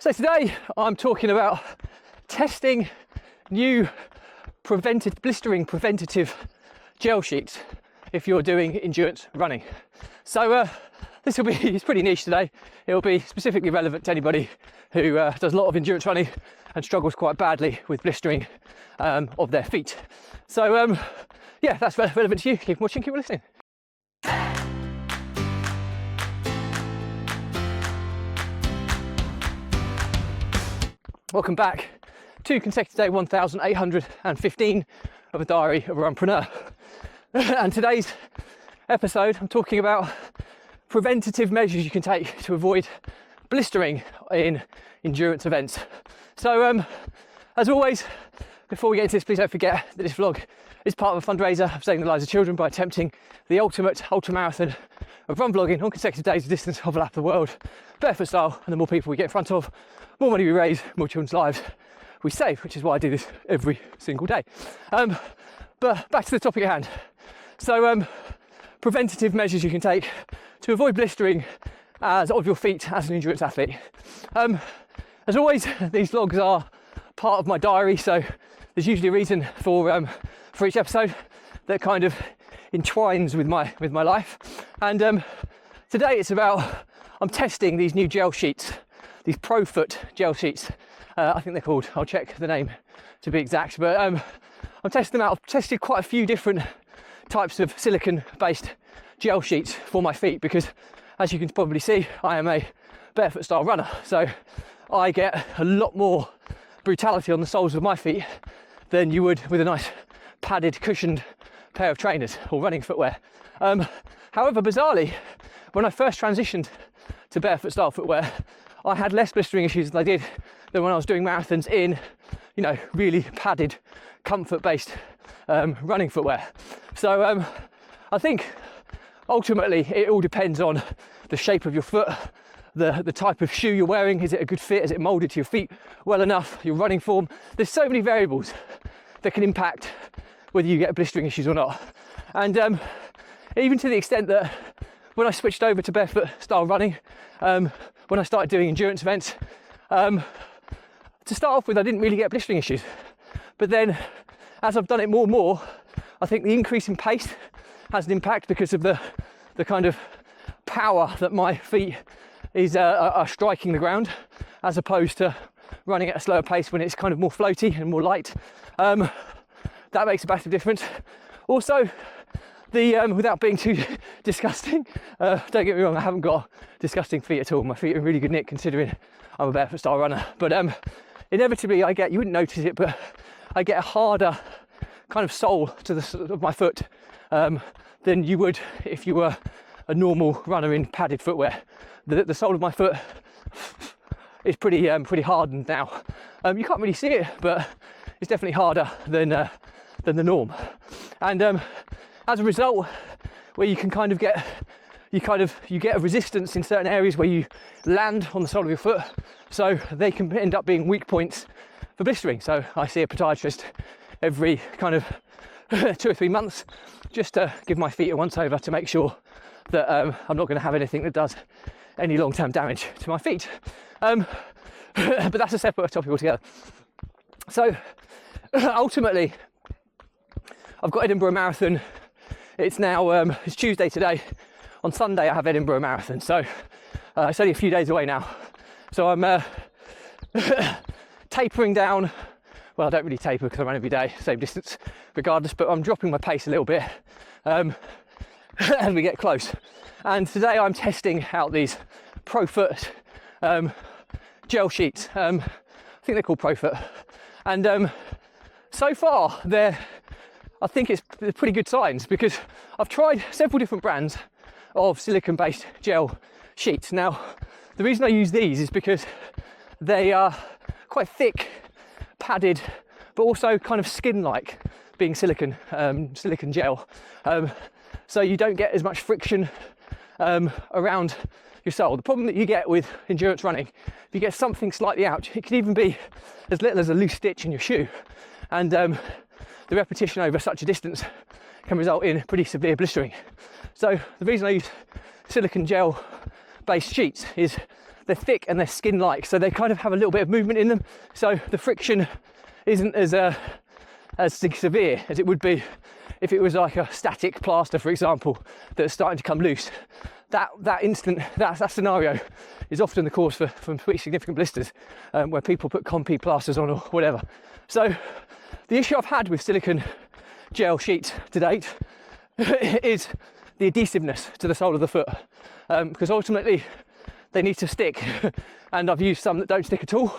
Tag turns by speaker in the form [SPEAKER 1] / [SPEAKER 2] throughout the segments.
[SPEAKER 1] So today I'm talking about testing new blistering preventative gel sheets if you're doing endurance running. So this will be, it's pretty niche today. It'll be specifically relevant to anybody who does a lot of endurance running and struggles quite badly with blistering of their feet. So yeah, that's relevant to you. Keep watching, keep listening. Welcome back to consecutive day 1815 of a diary of a runpreneur. And today's episode, I'm talking about preventative measures you can take to avoid blistering in endurance events. So as always, before we get into this, please don't forget that this vlog is part of a fundraiser of saving the lives of children by attempting the ultimate ultramarathon of run vlogging on consecutive days of distance of a lap of the world, barefoot style. And the more people we get in front of, more money we raise, more children's lives we save, which is why I do this every single day. But back to the topic at hand. So preventative measures you can take to avoid blistering of your feet as an endurance athlete. As always, these vlogs are part of my diary, so there's usually a reason for each episode that kind of entwines with my life. And today it's about, I'm testing these new gel sheets, these Profoot gel sheets. I think they're called, I'll check the name to be exact, but I'm testing them out. I've tested quite a few different types of silicone based gel sheets for my feet because, as you can probably see, I am a barefoot style runner, so I get a lot more brutality on the soles of my feet than you would with a nice padded cushioned pair of trainers or running footwear. However, bizarrely, when I first transitioned to barefoot style footwear, I had less blistering issues than I did than when I was doing marathons in, you know, really padded comfort based running footwear. So I think ultimately it all depends on the shape of your foot, the type of shoe you're wearing. Is it a good fit? Is it molded to your feet well enough? Your running form? There's so many variables that can impact whether you get blistering issues or not. And even to the extent that when I switched over to barefoot style running, when I started doing endurance events, to start off with, I didn't really get blistering issues. But then as I've done it more and more, I think the increase in pace has an impact because of the kind of power that my feet are striking the ground, as opposed to running at a slower pace when it's kind of more floaty and more light. That makes a massive difference. Also, without being too disgusting, don't get me wrong, I haven't got disgusting feet at all. My feet are in really good nick considering I'm a barefoot style runner. But inevitably you wouldn't notice it, but I get a harder kind of sole to of my foot than you would if you were a normal runner in padded footwear. The sole of my foot is pretty hardened now. You can't really see it, but it's definitely harder than the norm. And as a result, where you can kind of get you get a resistance in certain areas where you land on the sole of your foot, so they can end up being weak points for blistering. So I see a podiatrist every kind of 2 or 3 months just to give my feet a once over to make sure that I'm not going to have anything that does any long-term damage to my feet. But that's a separate topic altogether. So ultimately, I've got Edinburgh Marathon. It's now it's Tuesday today. On Sunday I have Edinburgh Marathon, so it's only a few days away now. So I'm tapering down. Well, I don't really taper because I run every day, same distance regardless, but I'm dropping my pace a little bit as we get close. And today I'm testing out these Profoot gel sheets. I think they're called Profoot. And so far I think it's pretty good signs, because I've tried several different brands of silicone-based gel sheets. Now, the reason I use these is because they are quite thick, padded, but also kind of skin-like, being silicone gel. So you don't get as much friction around your sole. The problem that you get with endurance running, if you get something slightly out, it can even be as little as a loose stitch in your shoe. And the repetition over such a distance can result in pretty severe blistering. So the reason I use silicone gel based sheets is they're thick and they're skin-like, so they kind of have a little bit of movement in them. So the friction isn't as severe as it would be if it was like a static plaster, for example, that's starting to come loose. That scenario is often the cause for pretty significant blisters, where people put compi plasters on or whatever. So the issue I've had with silicone gel sheets to date is the adhesiveness to the sole of the foot, because ultimately they need to stick, and I've used some that don't stick at all,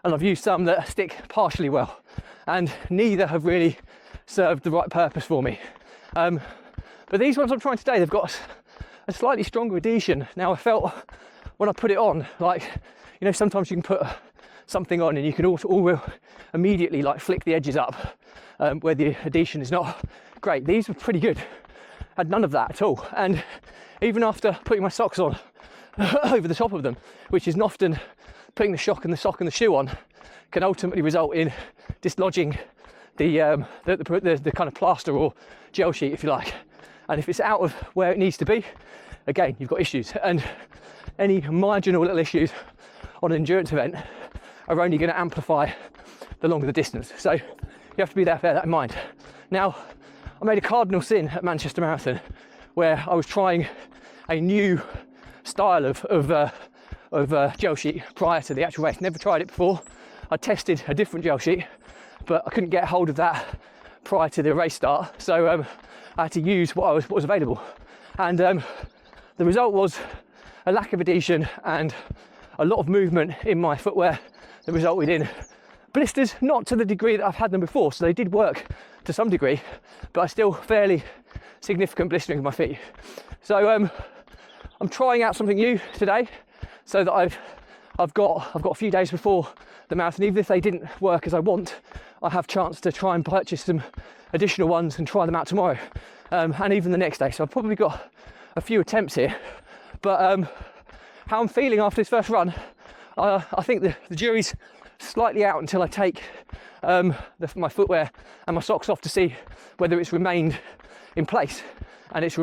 [SPEAKER 1] and I've used some that stick partially well, and neither have really served the right purpose for me. But these ones I'm trying today, they've got a slightly stronger adhesion. Now I felt when I put it on, like, you know, sometimes you can put something on and you can all immediately like flick the edges up, where the adhesion is not great. These were pretty good, had none of that at all. And even after putting my socks on over the top of them, which is often putting the sock and the shoe on, can ultimately result in dislodging the kind of plaster or gel sheet, if you like. And if it's out of where it needs to be, again, you've got issues. And any marginal little issues on an endurance event are only going to amplify the longer the distance. So you have to bear that in mind. Now, I made a cardinal sin at Manchester Marathon where I was trying a new style of gel sheet prior to the actual race. Never tried it before. I tested a different gel sheet, but I couldn't get hold of that prior to the race start. So I had to use what was available. And the result was a lack of adhesion and a lot of movement in my footwear that resulted in blisters, not to the degree that I've had them before. So they did work to some degree, but I still fairly significant blistering of my feet. So I'm trying out something new today, so that I've got a few days before the marathon. Even if they didn't work as I want, I have chance to try and purchase some additional ones and try them out tomorrow, and even the next day. So I've probably got a few attempts here, but how I'm feeling after this first run, I think the jury's slightly out until I take my footwear and my socks off to see whether it's remained in place and it's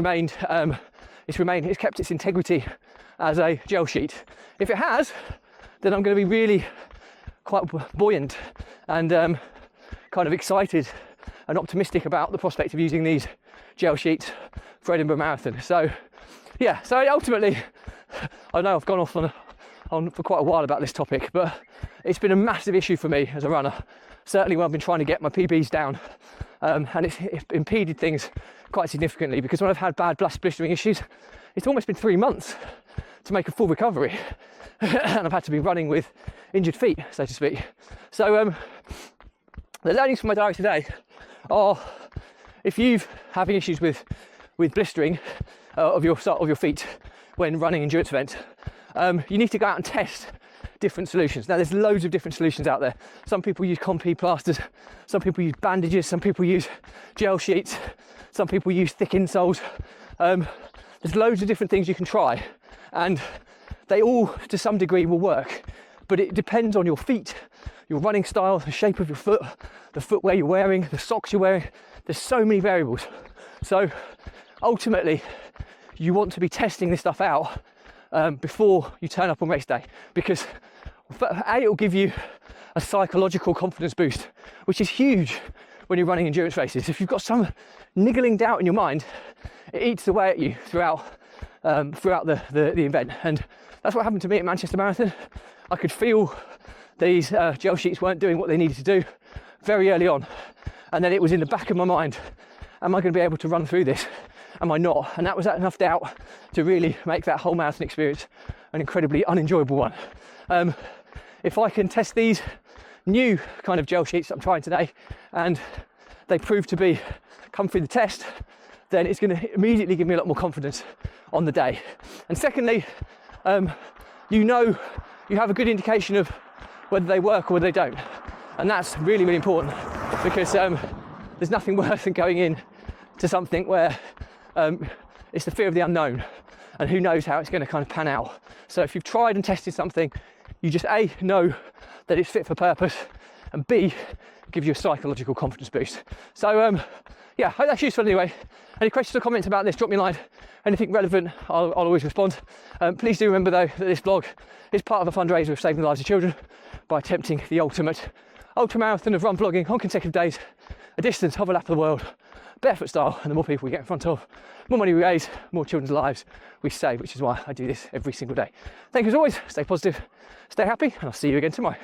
[SPEAKER 1] kept its integrity as a gel sheet. If it has, then I'm going to be really quite buoyant and kind of excited and optimistic about the prospect of using these gel sheets for Edinburgh Marathon. So yeah, so ultimately, I know I've gone off on for quite a while about this topic, but it's been a massive issue for me as a runner. Certainly when I've been trying to get my PBs down, and it's impeded things quite significantly, because when I've had bad blistering issues, it's almost been 3 months to make a full recovery, and I've had to be running with injured feet, so to speak. So the learnings from my diary today are, if you're having issues with blistering of your feet when running endurance events, you need to go out and test different solutions. Now, there's loads of different solutions out there. Some people use compi plasters, some people use bandages, some people use gel sheets, some people use thick insoles. There's loads of different things you can try, and they all to some degree will work, but it depends on your feet, your running style, the shape of your foot, the footwear you're wearing, the socks you're wearing. There's so many variables. So ultimately, you want to be testing this stuff out before you turn up on race day, because it will give you a psychological confidence boost, which is huge when you're running endurance races. If you've got some niggling doubt in your mind, it eats away at you throughout the event. And that's what happened to me at Manchester Marathon. I could feel these gel sheets weren't doing what they needed to do very early on, and then it was in the back of my mind, am I going to be able to run through this? Am I not? And that was enough doubt to really make that whole marathon experience an incredibly unenjoyable one. If I can test these new kind of gel sheets that I'm trying today, and they prove to come through the test, then it's going to immediately give me a lot more confidence on the day. And secondly, you have a good indication of whether they work or whether they don't. And that's really, really important, because there's nothing worse than going in to something where it's the fear of the unknown, and who knows how it's going to kind of pan out. So if you've tried and tested something, you just A, know that it's fit for purpose, and B, gives you a psychological confidence boost. So yeah, I hope that's useful anyway. Any questions or comments about this, drop me a line. Anything relevant, I'll always respond. Please do remember though that this vlog is part of a fundraiser of saving the lives of children by attempting the ultimate ultramarathon of run vlogging on consecutive days, a distance of a lap of the world, barefoot style. And the more people we get in front of, more money we raise, more children's lives we save, which is why I do this every single day. Thank you as always, stay positive, stay happy, and I'll see you again tomorrow.